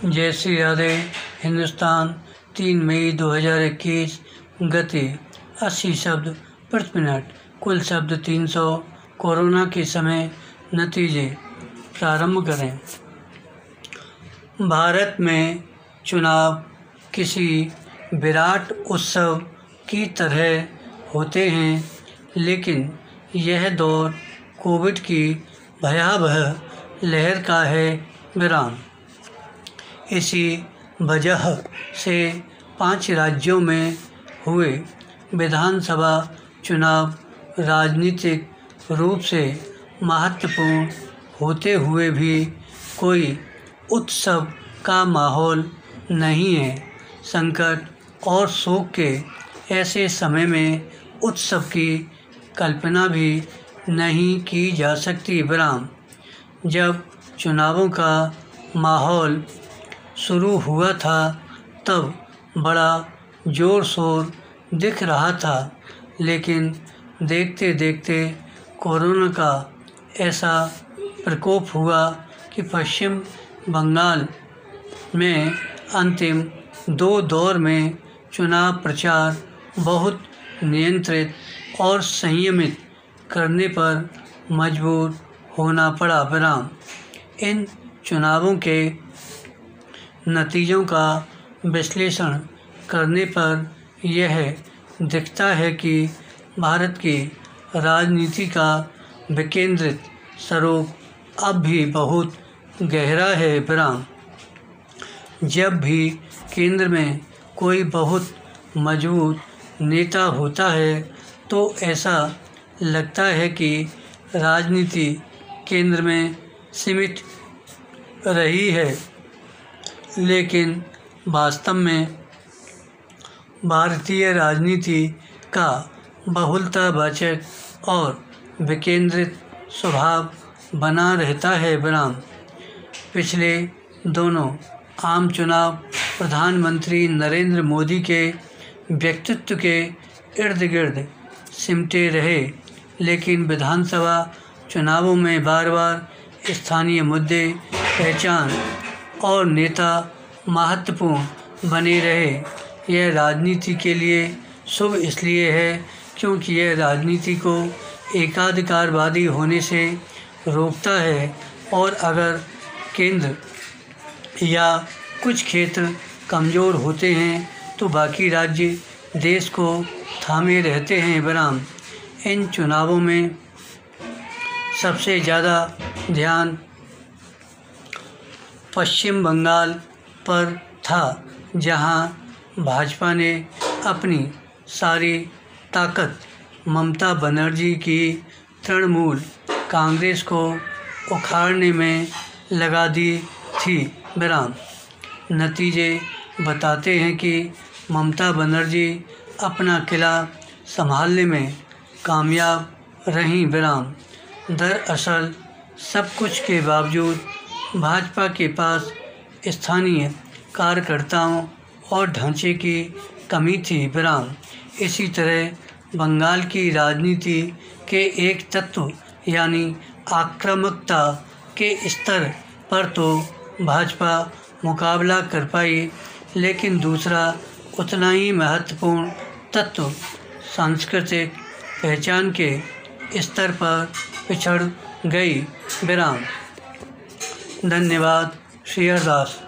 जय श्री राधे। हिंदुस्तान 3 मई 2021। गति 80 शब्द प्रति मिनट। कुल शब्द 300। कोरोना के समय नतीजे। प्रारंभ करें। भारत में चुनाव किसी विराट उत्सव की तरह होते हैं, लेकिन यह दौर कोविड की भयावह लहर का है। इसी वजह से 5 राज्यों में हुए विधानसभा चुनाव राजनीतिक रूप से महत्वपूर्ण होते हुए भी कोई उत्सव का माहौल नहीं है। संकट और शोक के ऐसे समय में उत्सव की कल्पना भी नहीं की जा सकती। जब चुनावों का माहौल शुरू हुआ था तब बड़ा ज़ोर शोर दिख रहा था, लेकिन देखते देखते कोरोना का ऐसा प्रकोप हुआ कि पश्चिम बंगाल में अंतिम 2 दौर में चुनाव प्रचार बहुत नियंत्रित और संयमित करने पर मजबूर होना पड़ा। इन चुनावों के नतीजों का विश्लेषण करने पर यह दिखता है कि भारत की राजनीति का विकेंद्रित स्वरूप अब भी बहुत गहरा है। जब भी केंद्र में कोई बहुत मजबूत नेता होता है तो ऐसा लगता है कि राजनीति केंद्र में सीमित रही है, लेकिन वास्तव में भारतीय राजनीति का बहुलतावाचक और विकेंद्रित स्वभाव बना रहता है। पिछले दोनों आम चुनाव प्रधानमंत्री नरेंद्र मोदी के व्यक्तित्व के इर्द गिर्द सिमटे रहे, लेकिन विधानसभा चुनावों में बार बार स्थानीय मुद्दे, पहचान और नेता महत्वपूर्ण बने रहे। यह राजनीति के लिए शुभ इसलिए है क्योंकि यह राजनीति को एकाधिकारवादी होने से रोकता है, और अगर केंद्र या कुछ क्षेत्र कमज़ोर होते हैं तो बाकी राज्य देश को थामे रहते हैं। इन चुनावों में सबसे ज़्यादा ध्यान पश्चिम बंगाल पर था, जहां भाजपा ने अपनी सारी ताकत ममता बनर्जी की तृणमूल कांग्रेस को उखाड़ने में लगा दी थी। नतीजे बताते हैं कि ममता बनर्जी अपना किला संभालने में कामयाब रहीं। दरअसल सब कुछ के बावजूद भाजपा के पास स्थानीय कार्यकर्ताओं और ढांचे की कमी थी। इसी तरह बंगाल की राजनीति के एक तत्व यानी आक्रामकता के स्तर पर तो भाजपा मुकाबला कर पाई, लेकिन दूसरा उतना ही महत्वपूर्ण तत्व सांस्कृतिक पहचान के स्तर पर पिछड़ गई। धन्यवाद। श्री हरदास।